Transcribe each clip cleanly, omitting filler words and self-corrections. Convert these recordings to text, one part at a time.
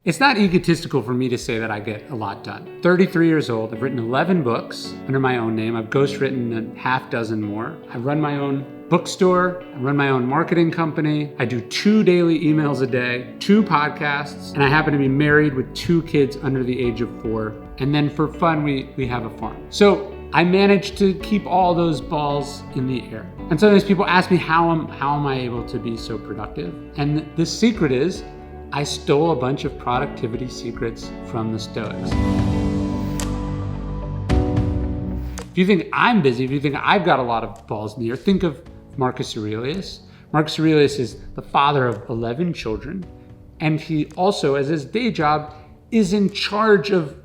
It's not egotistical for me to say that I get a lot done. 33 years old, I've written 11 books under my own name. I've ghostwritten a half dozen more. I run my own bookstore, I run my own marketing company. I do 2 daily emails a day, 2 podcasts, and I happen to be married with 2 kids under the age of 4. And then for fun, we have a farm. So I managed to keep all those balls in the air. And sometimes people ask me, how am I able to be so productive? And the secret is, I stole a bunch of productivity secrets from the Stoics. If you think I'm busy, if you think I've got a lot of balls in the air, think of Marcus Aurelius. Marcus Aurelius is the father of 11 children, and he also, as his day job, is in charge of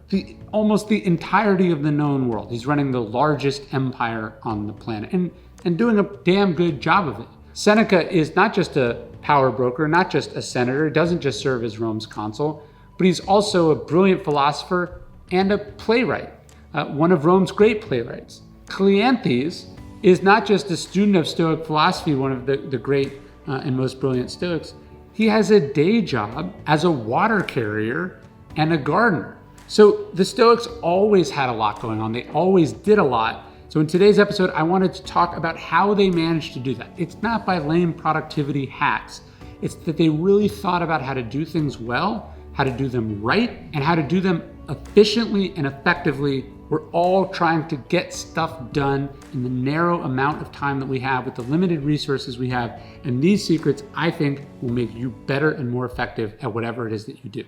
almost the entirety of the known world. He's running the largest empire on the planet and doing a damn good job of it. Seneca is not just a power broker, not just a senator. He doesn't just serve as Rome's consul, but he's also a brilliant philosopher and a playwright, one of Rome's great playwrights. Cleanthes is not just a student of Stoic philosophy, one of the great and most brilliant Stoics. He has a day job as a water carrier and a gardener. So the Stoics always had a lot going on. They always did a lot. So in today's episode, I wanted to talk about how they managed to do that. It's not by lame productivity hacks. It's that they really thought about how to do things well, how to do them right, and how to do them efficiently and effectively. We're all trying to get stuff done in the narrow amount of time that we have with the limited resources we have. And these secrets, I think, will make you better and more effective at whatever it is that you do.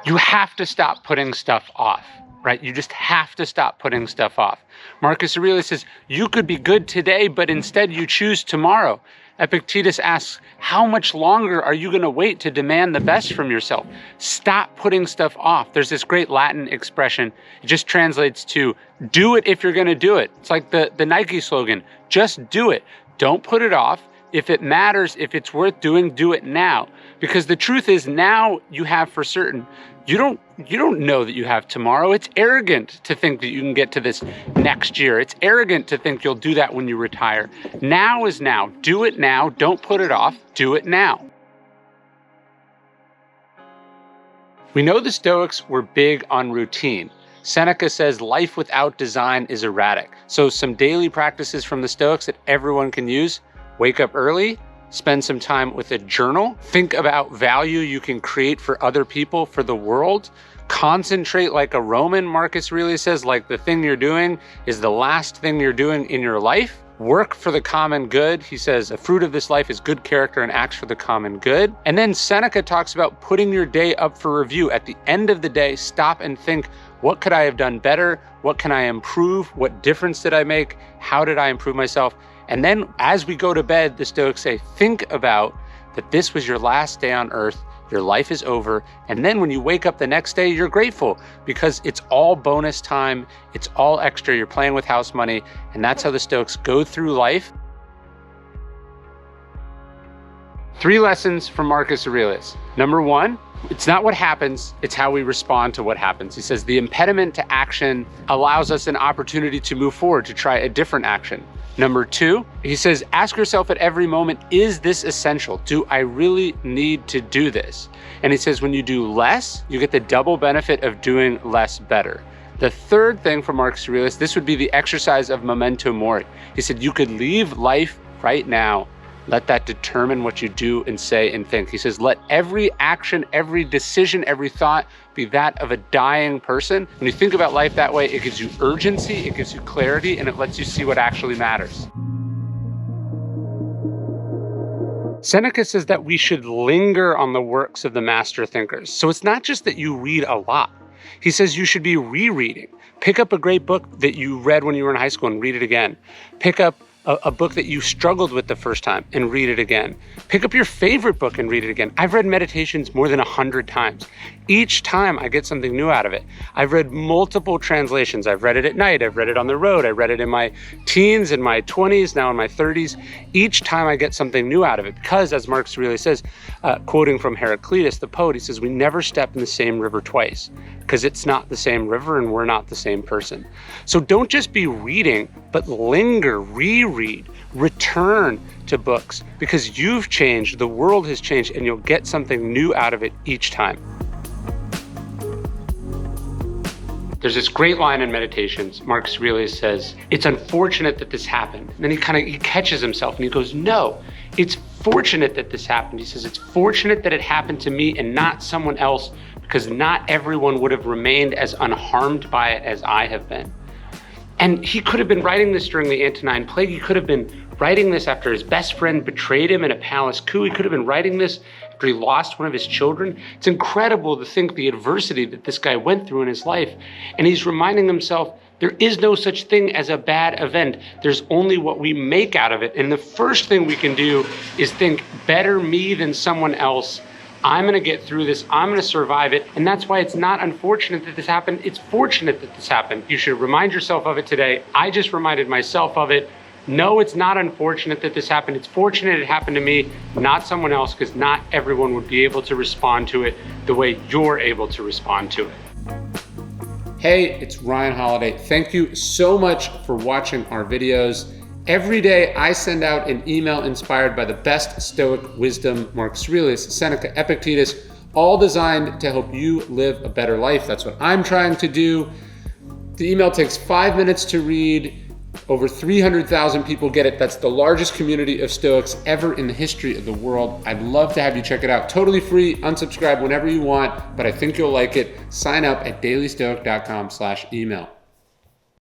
You have to stop putting stuff off, right? You just have to stop putting stuff off. Marcus Aurelius says, you could be good today, but instead you choose tomorrow. Epictetus asks, how much longer are you going to wait to demand the best from yourself? Stop putting stuff off. There's this great Latin expression. It just translates to, do it if you're going to do it. It's like the Nike slogan, just do it. Don't put it off. If it matters, if it's worth doing, do it now. Because the truth is, now you have for certain. You don't know that you have tomorrow. It's arrogant to think that you can get to this next year. It's arrogant to think you'll do that when you retire. Now is now. Do it now. Don't put it off. Do it now. We know the Stoics were big on routine. Seneca says life without design is erratic. So some daily practices from the Stoics that everyone can use: wake up early, spend some time with a journal, think about value you can create for other people, for the world, concentrate like a Roman, Marcus Aurelius says, like the thing you're doing is the last thing you're doing in your life. Work for the common good. He says a fruit of this life is good character and acts for the common good. And then Seneca talks about putting your day up for review. At the end of the day, stop and think, what could I have done better? What can I improve? What difference did I make? How did I improve myself? And then as we go to bed, the Stoics say, think about that this was your last day on earth, your life is over. And then when you wake up the next day, you're grateful because it's all bonus time. It's all extra. You're playing with house money. And that's how the Stoics go through life. 3 lessons from Marcus Aurelius. Number 1, it's not what happens, it's how we respond to what happens. He says the impediment to action allows us an opportunity to move forward, to try a different action. Number 2, he says, ask yourself at every moment, is this essential? Do I really need to do this? And he says, when you do less, you get the double benefit of doing less better. The third thing from Marcus Aurelius, this would be the exercise of memento mori. He said, you could leave life right now. Let that determine what you do and say and think. He says, let every action, every decision, every thought be that of a dying person. When you think about life that way, it gives you urgency, it gives you clarity, and it lets you see what actually matters. Seneca says that we should linger on the works of the master thinkers. So it's not just that you read a lot. He says you should be rereading. Pick up a great book that you read when you were in high school and read it again. Pick up a book that you struggled with the first time and read it again. Pick up your favorite book and read it again. I've read Meditations more than 100 times. Each time I get something new out of it. I've read multiple translations. I've read it at night. I've read it on the road. I read it in my teens, in my 20s, now in my 30s. Each time I get something new out of it because, as Marcus Aurelius says, quoting from Heraclitus, the poet, he says, we never step in the same river twice because it's not the same river and we're not the same person. So don't just be reading, but linger, reread. return to books because you've changed, the world has changed, and you'll get something new out of it each time. There's this great line in Meditations. Marcus Aurelius says, it's unfortunate that this happened. And then he catches himself and he goes, no, it's fortunate that this happened. He says, it's fortunate that it happened to me and not someone else, because not everyone would have remained as unharmed by it as I have been. And he could have been writing this during the Antonine Plague. He could have been writing this after his best friend betrayed him in a palace coup. He could have been writing this after he lost one of his children. It's incredible to think the adversity that this guy went through in his life. And he's reminding himself, there is no such thing as a bad event. There's only what we make out of it. And the first thing we can do is think, better me than someone else. I'm gonna get through this, I'm gonna survive it. And that's why it's not unfortunate that this happened, it's fortunate that this happened. You should remind yourself of it today. I just reminded myself of it. No, it's not unfortunate that this happened. It's fortunate it happened to me, not someone else, because not everyone would be able to respond to it the way you're able to respond to it. Hey, it's Ryan Holiday. Thank you so much for watching our videos. Every day I send out an email inspired by the best Stoic wisdom, Marcus Aurelius, Seneca, Epictetus, all designed to help you live a better life. That's what I'm trying to do. The email takes 5 minutes to read. Over 300,000 people get it. That's the largest community of Stoics ever in the history of the world. I'd love to have you check it out. Totally free, unsubscribe whenever you want, but I think you'll like it. Sign up at dailystoic.com/email.